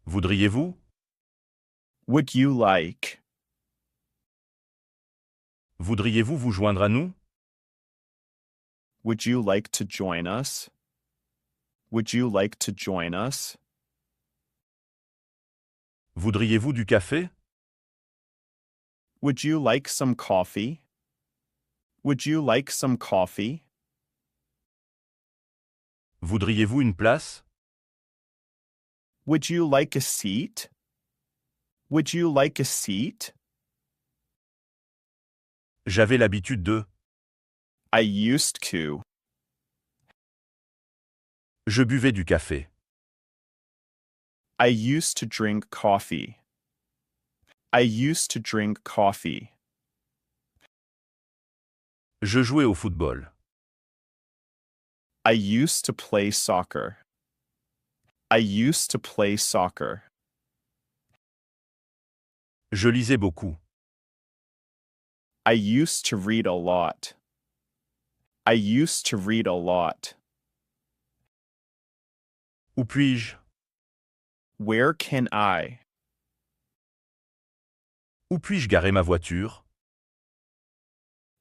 Voudriez-vous? Would you like? Voudriez-vous vous joindre à nous? Would you like to join us? Would you like to join us? Voudriez-vous du café? Would you like some coffee? Would you like some coffee? Voudriez-vous une place? Would you like a seat? Would you like a seat? J'avais l'habitude de. I used to. Je buvais du café. I used to drink coffee. I used to drink coffee. Je jouais au football. I used to play soccer. I used to play soccer. Je lisais beaucoup. I used to read a lot. I used to read a lot. Où puis-je? Where can I? Où puis-je garer ma voiture?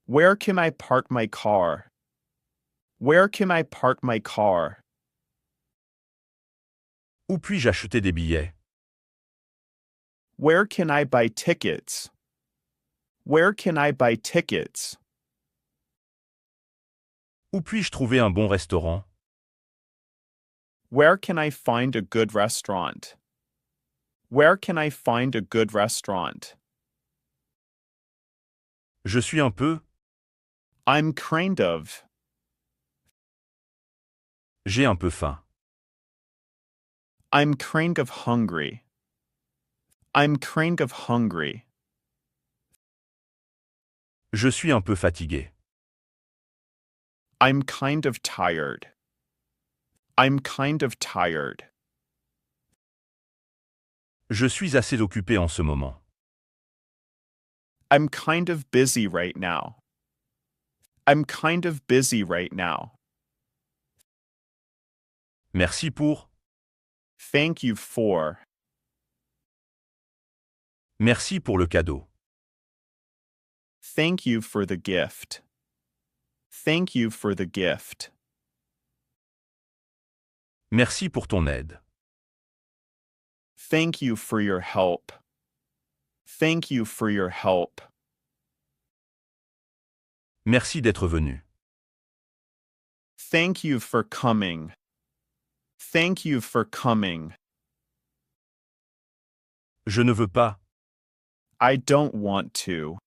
Where can I park my car? Where can I park my car? Où puis-je acheter des billets? Where can I buy tickets? Where can I buy tickets? Où puis-je trouver un bon restaurant? Where can I find a good restaurant? Where can I find a good restaurant? Je suis un peu. I'm kind of. J'ai un peu faim. I'm kind of hungry. I'm kind of hungry. Je suis un peu fatigué. I'm kind of tired. I'm kind of tired. Je suis assez occupé en ce moment. I'm kind of busy right now. I'm kind of busy right now. Merci pour. Thank you for. Merci pour le cadeau. Thank you for the gift. Thank you for the gift. Merci pour ton aide. Thank you for your help. Thank you for your help. Merci d'être venu. Thank you for coming. Thank you for coming. Je ne veux pas. I don't want to.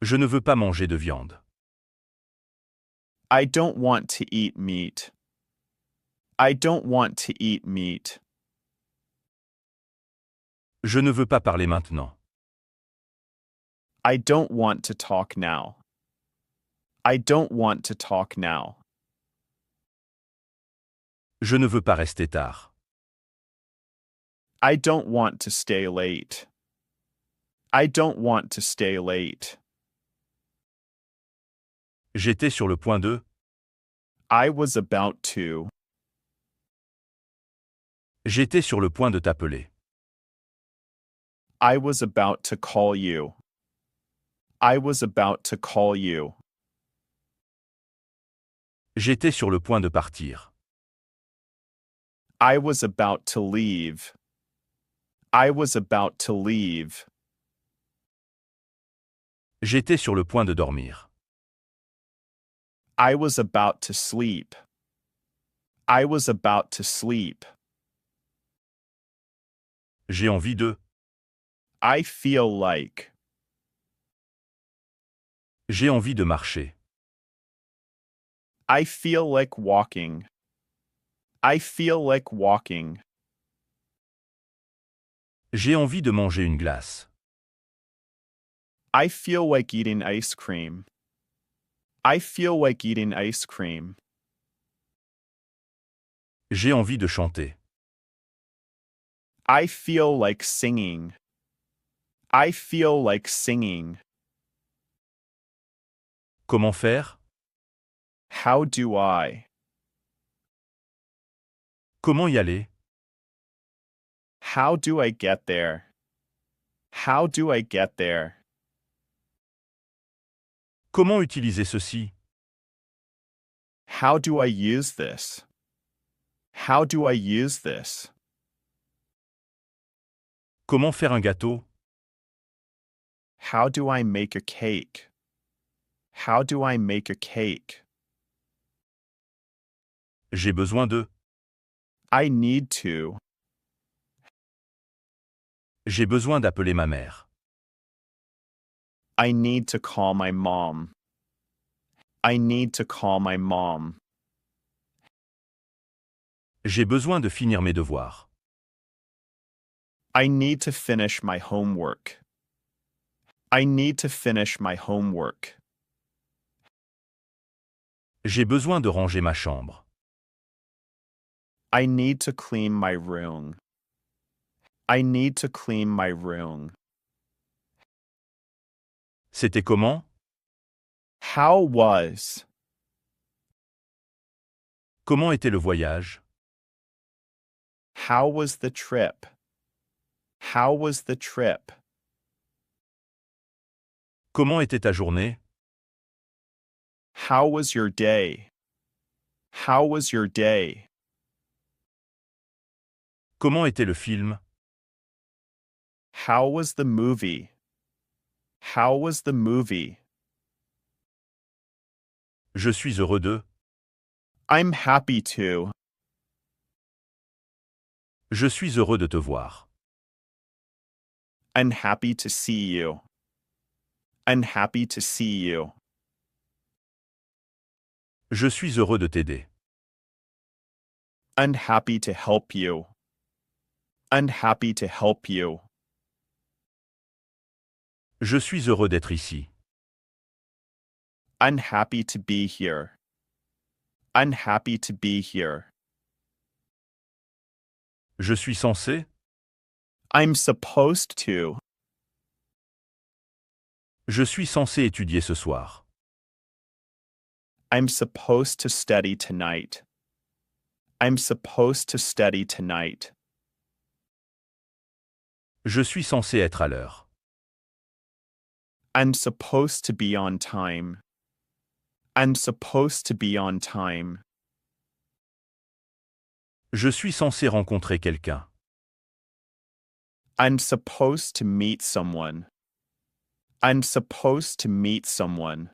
Je ne veux pas manger de viande. I don't want to eat meat. I don't want to eat meat. Je ne veux pas parler maintenant. I don't want to talk now. I don't want to talk now. Je ne veux pas rester tard. I don't want to stay late. I don't want to stay late. J'étais sur le point de. I was about to. J'étais sur le point de t'appeler. I was about to call you. I was about to call you. J'étais sur le point de partir. I was about to leave. I was about to leave. J'étais sur le point de dormir. I was about to sleep. I was about to sleep. J'ai envie de. I feel like. J'ai envie de marcher. I feel like walking. I feel like walking. J'ai envie de manger une glace. I feel like eating ice cream. I feel like eating ice cream. J'ai envie de chanter. I feel like singing. I feel like singing. Comment faire? How do I? Comment y aller? How do I get there? How do I get there? Comment utiliser ceci? How do I use this? How do I use this? Comment faire un gâteau? How do I make a cake? How do I make a cake? J'ai besoin de. I need to. J'ai besoin d'appeler ma mère. I need to call my mom. I need to call my mom. J'ai besoin de finir mes devoirs. I need to finish my homework. I need to finish my homework. J'ai besoin de ranger ma chambre. I need to clean my room. I need to clean my room. C'était comment? How was? Comment était le voyage? How was the trip? How was the trip? Comment était ta journée? How was your day? How was your day? Comment était le film? How was the movie? How was the movie? Je suis heureux de. I'm happy to. Je suis heureux de te voir. I'm happy to see you. I'm happy to see you. Je suis heureux de t'aider. I'm happy to help you. I'm happy to help you. Je suis heureux d'être ici. I'm happy to be here. I'm happy to be here. Je suis censé. I'm supposed to. Je suis censé étudier ce soir. I'm supposed to study tonight. I'm supposed to study tonight. Je suis censé être à l'heure. I'm supposed to be on time. I'm supposed to be on time. Je suis censé rencontrer quelqu'un. I'm supposed to meet someone. I'm supposed to meet someone.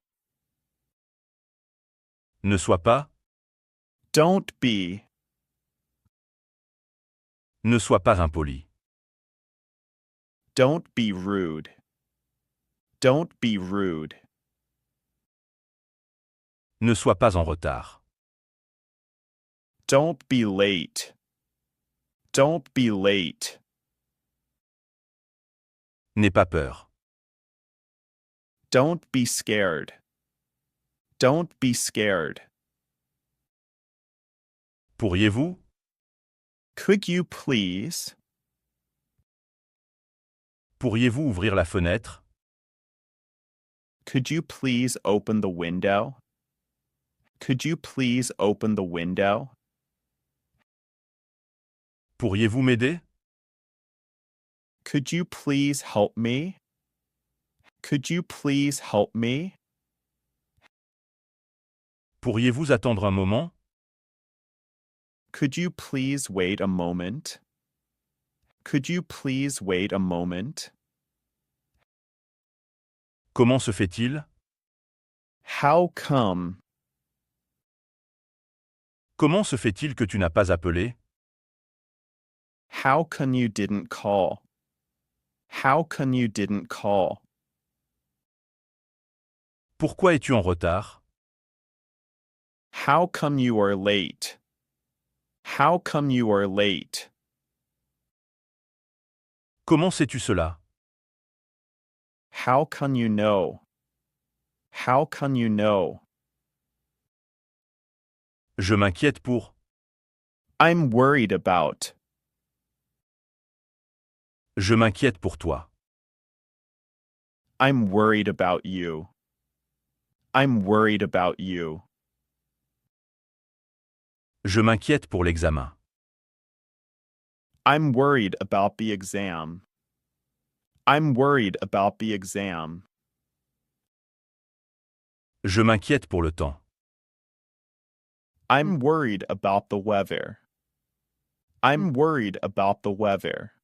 Ne sois pas. Don't be. Ne sois pas impoli. Don't be rude. Don't be rude. Ne sois pas en retard. Don't be late. Don't be late. N'aie pas peur. Don't be scared. Don't be scared. Pourriez-vous? Could you please? Pourriez-vous ouvrir la fenêtre? Could you please open the window? Could you please open the window? Pourriez-vous m'aider? Could you please help me? Could you please help me? Pourriez-vous attendre un moment? Could you please wait a moment? Could you please wait a moment? Comment se fait-il? How come? Comment se fait-il que tu n'as pas appelé? How come you didn't call? How come you didn't call? Pourquoi es-tu en retard? How come you are late? How come you are late? Comment sais-tu cela? How come you know? How come you know? Je m'inquiète pour. I'm worried about. Je m'inquiète pour toi. I'm worried about you. I'm worried about you. Je m'inquiète pour l'examen. I'm worried about the exam. I'm worried about the exam. Je m'inquiète pour le temps. I'm worried about the weather. I'm worried about the weather.